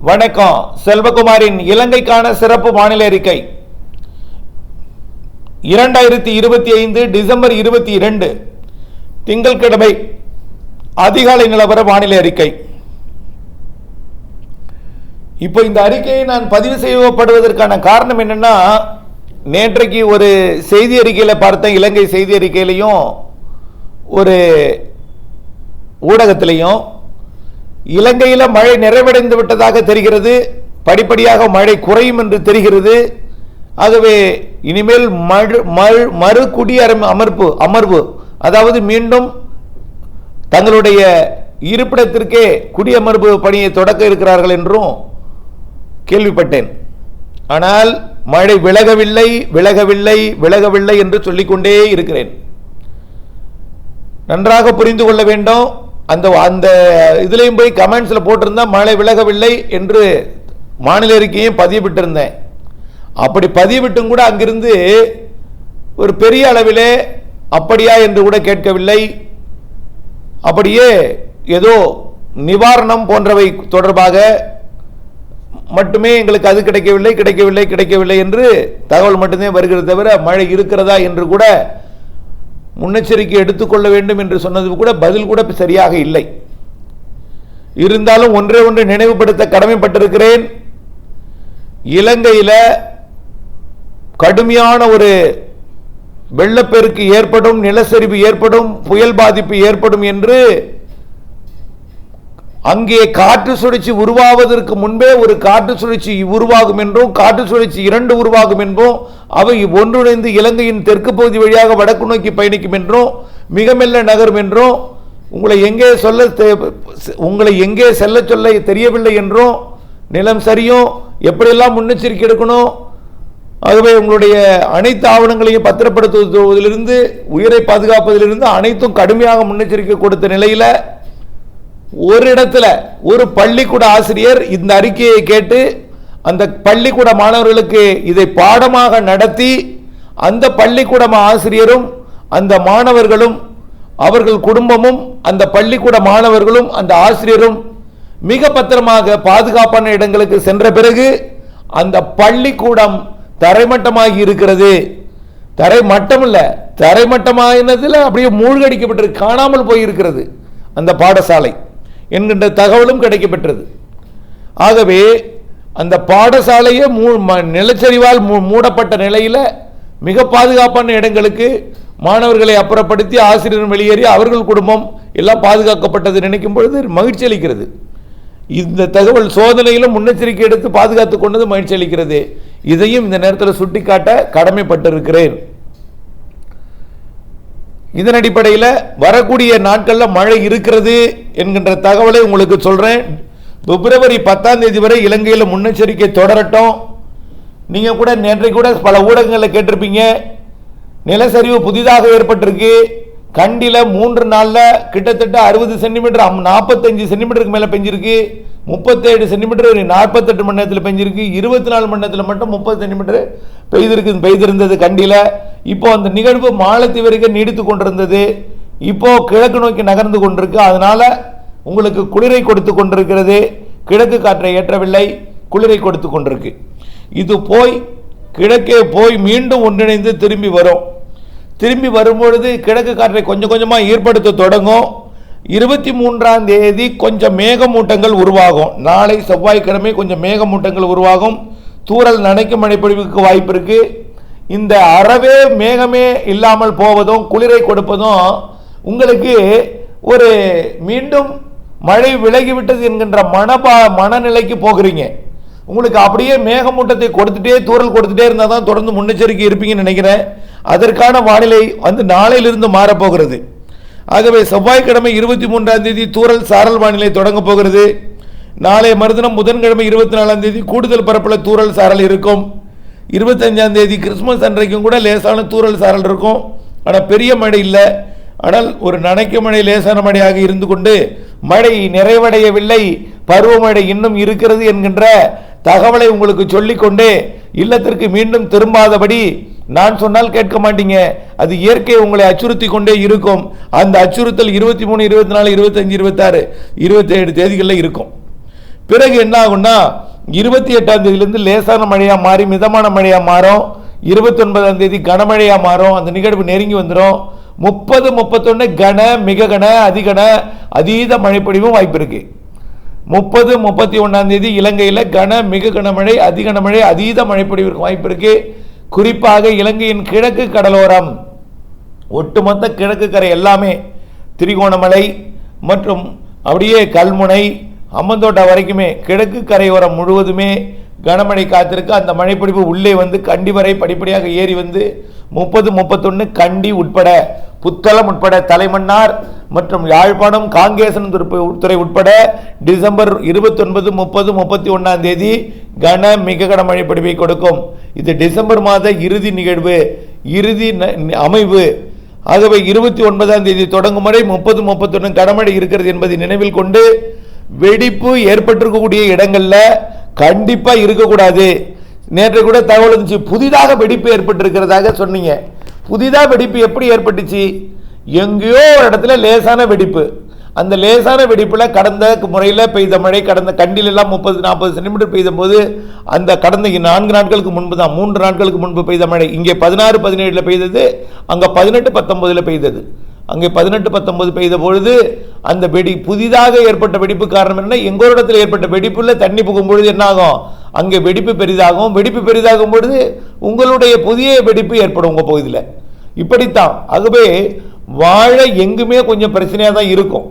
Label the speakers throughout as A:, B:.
A: வணக்கம். செல்வகுமாரின் இலங்கைக்கான சிறப்பு வானிலை அறிக்கை 2025 டிசம்பர் 22 திங்கட்கிழமை அதிகாலை நிலவர வானிலை அறிக்கை. இப்போ இந்த அறிக்கையை நான் பதிவு செய்யப்படுவதற்கான காரணம் என்னன்னா, நேற்றைக்கு ஒரு செய்தி அறிக்கையில் பார்த்தேன், இலங்கை செய்தி அறிக்கையிலையும் ஒரு ஊடகத்திலையும் இலங்கையில் மழை நிறைவடைந்து விட்டதாக தெரிகிறது, படிப்படியாக மழை குறையும் என்று தெரிகிறது. ஆகவே இனிமேல் மறு அமர்வு அதாவது மீண்டும் தங்களுடைய இருப்பிடத்திற்கே குடியமர்வு பணியை தொடக்க இருக்கிறார்கள் என்றும் கேள்விப்பட்டேன். ஆனால் மழை விலகவில்லை விலகவில்லை விலகவில்லை என்று சொல்லிக்கொண்டே இருக்கிறேன். நன்றாக புரிந்து கொள்ள வேண்டும். அந்த இதுலையும் போய் கமெண்ட்ஸில் போட்டிருந்தா மழை விலகவில்லை என்று வானிலை அறிக்கையும் பதிவிட்டிருந்தேன். அப்படி பதிவிட்டும் கூட அங்கிருந்து ஒரு பெரிய அளவிலே அப்படியா என்று கூட கேட்கவில்லை. அப்படியே ஏதோ நிவாரணம் போன்றவை தொடர்பாக மட்டுமே எங்களுக்கு அது கிடைக்கவில்லை கிடைக்கவில்லை கிடைக்கவில்லை என்று தகவல் மட்டுமே வருகிறது தவிர மழை இருக்கிறதா என்று கூட முன்னெச்சரிக்கை எடுத்துக்கொள்ள வேண்டும் என்று சொன்னது கூட பதில் கூட சரியாக இல்லை. இருந்தாலும் ஒன்றே ஒன்று நினைவுபடுத்த கடமைப்பட்டிருக்கிறேன். இலங்கையில் கடுமையான ஒரு வெள்ளப்பெருக்கு ஏற்படும், நிலச்சரிவு ஏற்படும், புயல் பாதிப்பு ஏற்படும் என்று அங்கே காற்று சுழற்சி உருவாவதற்கு முன்பே ஒரு காற்று சுழற்சி உருவாகும் என்றும் காற்று சுழற்சி 2 உருவாகும் என்றும் அவை ஒன்றிணைந்து இலங்கையின் தெற்கு பகுதி வழியாக வடக்கு நோக்கி பயணிக்கும் என்றும் மிக மெல்ல நகரும் என்றும் உங்களை எங்கே செல்ல சொல்ல தெரியவில்லை என்றும் நிலம் சரியும் எப்படியெல்லாம் முன்னெச்சரிக்கை எடுக்கணும். ஆகவே உங்களுடைய அனைத்து ஆவணங்களையும் பத்திரப்படுத்துவதிலிருந்து உயிரை பாதுகாப்பதிலிருந்து அனைத்தும் கடுமையாக முன்னெச்சரிக்கை கொடுத்த நிலையில் ஒரு இடத்துல ஒரு பள்ளிக்கூட ஆசிரியர் இந்த அறிக்கையை கேட்டு அந்த பள்ளிக்கூட மாணவர்களுக்கு இதை பாடமாக நடத்தி அந்த பள்ளிக்கூட ஆசிரியரும் அந்த மாணவர்களும் அவர்கள் குடும்பமும் அந்த பள்ளிக்கூட மாணவர்களும் அந்த ஆசிரியரும் மிக பத்திரமாக பாதுகாப்பான இடங்களுக்கு சென்ற பிறகு அந்த பள்ளிக்கூடம் தரைமட்டமாகி இருக்கிறது. தரைமட்டம் இல்ல, தரைமட்டமானதில் அப்படியே மூழ்கடிக்கப்பட்டு காணாமல் போயிருக்கிறது அந்த பாடசாலை என்கின்ற தகவலும் கிடைக்கப்பெற்றது. ஆகவே அந்த பாடசாலையே நிலச்சரிவால் மூடப்பட்ட நிலையில் மிக பாதுகாப்பான இடங்களுக்கு மாணவர்களை அப்புறப்படுத்தி ஆசிரியரும் வெளியேறி அவர்கள் குடும்பம் எல்லாம் பாதுகாக்கப்பட்டது நினைக்கும் பொழுது மகிழ்ச்சி அளிக்கிறது. இந்த தகவல் சோதனையிலும் முன்னெச்சரிக்கை எடுத்து பாதுகாத்துக் கொண்டது மகிழ்ச்சி அளிக்கிறது. இதையும் இந்த நேரத்தில் சுட்டிக்காட்ட கடமைப்பட்டிருக்கிறேன். இதன் அடிப்படையில் வரக்கூடிய நாட்களில் மழை இருக்கிறது என்கின்ற தகவலை உங்களுக்கு சொல்றேன். பிப்ரவரி 10 வரை இலங்கையில் முன்னெச்சரிக்கை தொடரட்டும். நீங்க கூட நேற்றைக்கு கூட பல ஊடகங்களில் கேட்டிருப்பீங்க, நிலச்சரிவு புதிதாக ஏற்பட்டிருக்கு. கண்டில 3 நாளில் கிட்டத்தட்ட 60 சென்டிமீட்டர் 45 சென்டிமீட்டருக்கு மேலே பெஞ்சிருக்கு. 37 சென்டிமீட்டர் 48 மணி நேரத்தில் பெஞ்சிருக்கு. 24 மணி நேரத்தில் மட்டும் 30 சென்டிமீட்டர் பெய்திருந்தது கண்டில. இப்போ அந்த நிகழ்வு மாலத்தீவு வரைக்கும் நீடித்து கொண்டிருந்தது. இப்போ கிழக்கு நோக்கி நகர்ந்து கொண்டிருக்கு. அதனால உங்களுக்கு குளிரை கொடுத்து கொண்டிருக்கிறது. கிழக்கு காற்றை ஏற்றவில்லை, குளிரை கொடுத்து கொண்டிருக்கு. இது போய் கிழக்கே போய் மீண்டும் ஒன்றிணைந்து திரும்பி வரும். திரும்பி வரும்பொழுது கிழக்கு காற்றை கொஞ்சம் கொஞ்சமாக ஏற்படுத்த தொடங்கும். 23ஆம் தேதி கொஞ்சம் மேகமூட்டங்கள் உருவாகும். நாளை செவ்வாய்க்கிழமை கொஞ்சம் மேகமூட்டங்கள் உருவாகும். தூறல் நனைக்கும் மழைப்பொழிவுக்கு வாய்ப்பு இருக்கு. இந்த அறவே மேகமே இல்லாமல் போவதும் குளிரை கொடுப்பதும் உங்களுக்கு ஒரு மீண்டும் மழை விலகிவிட்டது என்கின்ற மனநிலைக்கு போகிறீங்க. உங்களுக்கு அப்படியே மேகமூட்டத்தை கொடுத்துட்டே தூறல் கொடுத்துட்டே இருந்தால் தான் தொடர்ந்து முன்னெச்சரிக்கை இருப்பீங்கன்னு நினைக்கிறேன். அதற்கான வானிலை நாளையிலிருந்து மாறப்போகிறது. ஆகவே செவ்வாய்க்கிழமை 23ஆம் தேதி தூறல் சாரல் வானிலை தொடங்க போகிறது. நாளை மறுதினம் புதன்கிழமை 24ஆம் தேதி கூடுதல் பரப்பில் தூறல் சாரல் இருக்கும். 25ஆம் தேதி கிறிஸ்துமஸ் அன்றைக்கும் கூட லேசான தூறல் சாரல் இருக்கும். ஆனால் பெரிய மழை இல்லை. ஆனால் ஒரு நனைக்க மழை லேசான மழையாக இருந்து கொண்டு மழை நிறைவடையவில்லை, பருவமழை இன்னும் இருக்கிறது என்கின்ற தகவலை உங்களுக்கு சொல்லிக்கொண்டு இல்லத்திற்கு மீண்டும் திரும்பாதபடி நான் சொன்னால் கேட்க மாட்டீங்க. அது இயற்கை உங்களை அச்சுறுத்தி கொண்டே இருக்கும். அந்த அச்சுறுத்தல் 23, 24, 25, 26, 27 தேதிகளில் இருக்கும். பிறகு என்ன ஆகும்னா 28ஆம் தேதியிலிருந்து லேசான மழையா மாறி மிதமான மழையா மாறும். 29ஆம் தேதி கனமழையா மாறும். அந்த நிகழ்வு நெருங்கி வந்துடும். 30, 31 கன, மிக கன, அதிகன, அதீத மழைப்பொழிவும் வாய்ப்பு இருக்கு. 30, 31ஆம் தேதி இலங்கையில் கன, மிக கனமழை, அதிகனமழை, அதீத மழைப்பொழிவிற்கு வாய்ப்பு இருக்கு. குறிப்பாக இலங்கையின் கிழக்கு கடலோரம், ஒட்டுமொத்த கிழக்கு கரை எல்லாமே, திரிகோணமலை மற்றும் அப்படியே கல்முனை, அம்மந்தோட்டா வரைக்குமே கிழக்கு கரையோரம் முழுவதுமே கனமழை காத்திருக்கு. அந்த மழைப்பொழிவு உள்ளே வந்து கண்டி வரை படிப்படியாக ஏறி வந்து 30, 31 கண்டி உட்பட, புத்தளம் உட்பட, தலைமன்னார் மற்றும் யாழ்ப்பாணம், காங்கேசன் துறை உட்பட டிசம்பர் 29, 30, 31ஆம் தேதி கன, மிக கனமழை பொழிவை கொடுக்கும். இது டிசம்பர் மாத இறுதி நிகழ்வு, இறுதி அமைவு. ஆகவே 29ஆம் தேதி தொடங்கும் வரை 30, 31 கனமழை இருக்கிறது என்பதை நினைவில் கொண்டு, வெடிப்பு ஏற்பட்டிருக்கக்கூடிய இடங்கள்ல கண்டிப்பா இருக்கக்கூடாது. நேற்று கூட தகவல் இருந்துச்சு, புதிதாக வெடிப்பு ஏற்பட்டிருக்கிறதாக சொன்னீங்க. புதிதாக வெடிப்பு எப்படி ஏற்பட்டுச்சு? எங்கேயோ ஒரு இடத்துல லேசான வெடிப்பு. அந்த லேசான வெடிப்புல கடந்த முறையில் பெய்த மழை, கடந்த கண்டில் எல்லாம் 30-40 சென்டிமீட்டர் பெய்த போது, அந்த கடந்த 4 நாட்களுக்கு முன்பு தான், 3 நாட்களுக்கு முன்பு பெய்த மழை இங்கே 16-17 பெய்தது, அங்கே 18-19 பெய்தது. அங்கே 18-19 பெய்த பொழுது அந்த புதிதாக ஏற்பட்ட வெடிப்பு காரணம் என்ன? எங்கொரு இடத்துல ஏற்பட்ட வெடிப்புல தண்ணி புகும் பொழுது என்ன ஆகும்? அங்கே வெடிப்பு பெரிதாகும். வெடிப்பு பெரிதாகும் பொழுது உங்களுடைய புதிய வெடிப்பு ஏற்படும் உங்க பகுதியில். இப்படித்தான். ஆகவே வாழை எங்குமே கொஞ்சம் பிரச்சனையாக தான் இருக்கும்.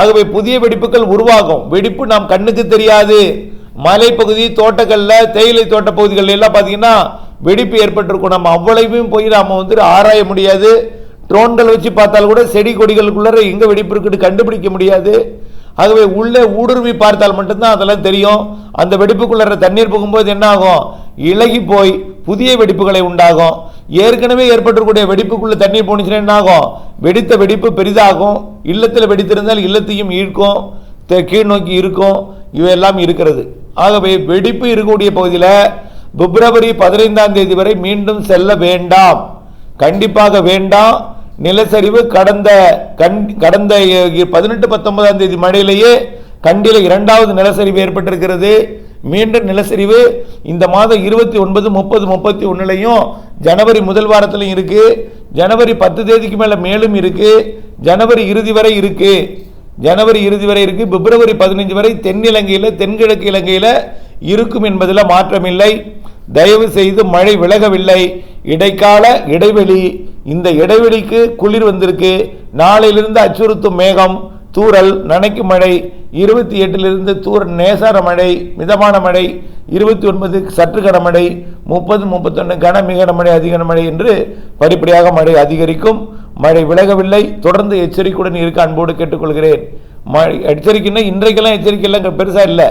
A: ஆகவே புதிய வெடிப்புகள் உருவாகும். வெடிப்பு நாம் கண்ணுக்கு தெரியாது. மலைப்பகுதி, தோட்டக்கல்ல, தேயிலை தோட்ட பகுதிகள் எல்லாம் பார்த்தீங்கன்னா வெடிப்பு ஏற்பட்டிருக்கும். நம்ம அவ்வளவையும் போய் நாம ஆராய முடியாது. ட்ரோன்கள் வச்சு பார்த்தால் கூட செடி கொடிகளுக்குள்ள எங்க வெடிப்பு இருக்குன்னு கண்டுபிடிக்க முடியாது. ஆகவே உள்ளே ஊடுருவி பார்த்தால் மட்டும்தான் அதெல்லாம் தெரியும். அந்த வெடிப்புக்குள்ள தண்ணீர் புகும்போது என்ன ஆகும்? இலகி போய் புதிய வெடிப்புகளை உண்டாகும். ஏற்கனவே ஏற்பட்டிருக்கூடிய வெடிப்புக்குள்ள தண்ணீர் போனுச்சுன்னா என்ன ஆகும்? வெடித்த வெடிப்பு பெரிதாகும். இல்லத்தில் வெடித்திருந்தால் இல்லத்தையும் ஈர்க்கும், கீழ் நோக்கி இருக்கும். இவையெல்லாம் இருக்கிறது. ஆகவே வெடிப்பு இருக்கக்கூடிய பகுதியில் பிப்ரவரி 15ஆம் தேதி வரை மீண்டும் செல்ல வேண்டாம், கண்டிப்பாக வேண்டாம். நிலச்சரிவு கடந்த 18-19ஆம் தேதி மழையிலேயே கண்டில 2வது நிலச்சரிவு ஏற்பட்டிருக்கிறது. மீண்டும் நிலச்சரிவு இந்த மாதம் 29, 30, 31லையும் ஜனவரி முதல் வாரத்திலையும் இருக்கு. ஜனவரி 10 தேதிக்கு மேல மேலும் இருக்கு. ஜனவரி இறுதி வரை இருக்கு. பிப்ரவரி 15 வரை தென்னிலங்கையில், தென்கிழக்கு இலங்கையில் இருக்கும் என்பதில் மாற்றமில்லை. தயவு செய்து மழை விலகவில்லை. இடைக்கால இடைவெளி. இந்த இடைவெளிக்கு குளிர் வந்திருக்கு. நாளையிலிருந்து அச்சுறுத்தும் மேகம், தூறல், நனைக்கும் மழை. 28லிருந்து நேசார மழை, மிதமான மழை. 29 சற்று கனமழை. 30, 31 கன, மிக கனமழை, அதிக மழை என்று படிப்படியாக மழை அதிகரிக்கும். மழை விலகவில்லை. தொடர்ந்து எச்சரிக்கையுடன் இருக்க அன்போடு கேட்டுக்கொள்கிறேன். மழை எச்சரிக்கைன்னா இன்றைக்கெல்லாம் எச்சரிக்கை இல்லை, பெருசா இல்லை.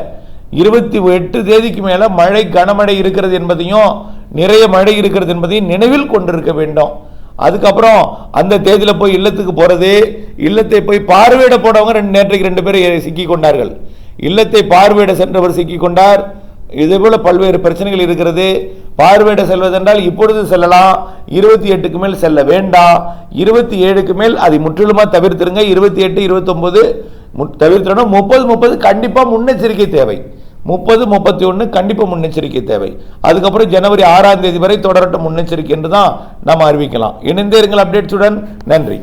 A: 28 தேதிக்கு மேல மழை, கனமழை இருக்கிறது என்பதையும், நிறைய மழை இருக்கிறது என்பதையும் நினைவில் கொண்டிருக்க வேண்டும். அதுக்கப்புறம் அந்த தேதியில் போய் இல்லத்துக்கு போறது, இல்லத்தை போய் பார்வையிட போனவங்க நேற்றைக்கு 2 பேர் சிக்கி கொண்டார்கள். இல்லத்தை பார்வையிட சென்றவர் சிக்கி கொண்டார். இதேபோல பல்வேறு பிரச்சனைகள் இருக்கிறது. பார்வையிட செல்வதென்றால் இப்பொழுது செல்லலாம், 28க்கு மேல் செல்ல வேண்டாம். 27க்கு மேல் அதை முற்றிலுமா தவிர்த்திருங்க. 28, 29 தவிர்த்திடணும். 30, 30 கண்டிப்பா முன்னெச்சரிக்கை தேவை. 30, 31 கண்டிப்பா முன்னெச்சரிக்கை தேவை. அதுக்கப்புறம் ஜனவரி 6ஆம் தேதி வரை தொடரட்டும் முன்னெச்சரிக்கை என்று தான் நாம் அறிவிக்கலாம். இணைந்தே இருங்கள் அப்டேட்ஸுடன். நன்றி.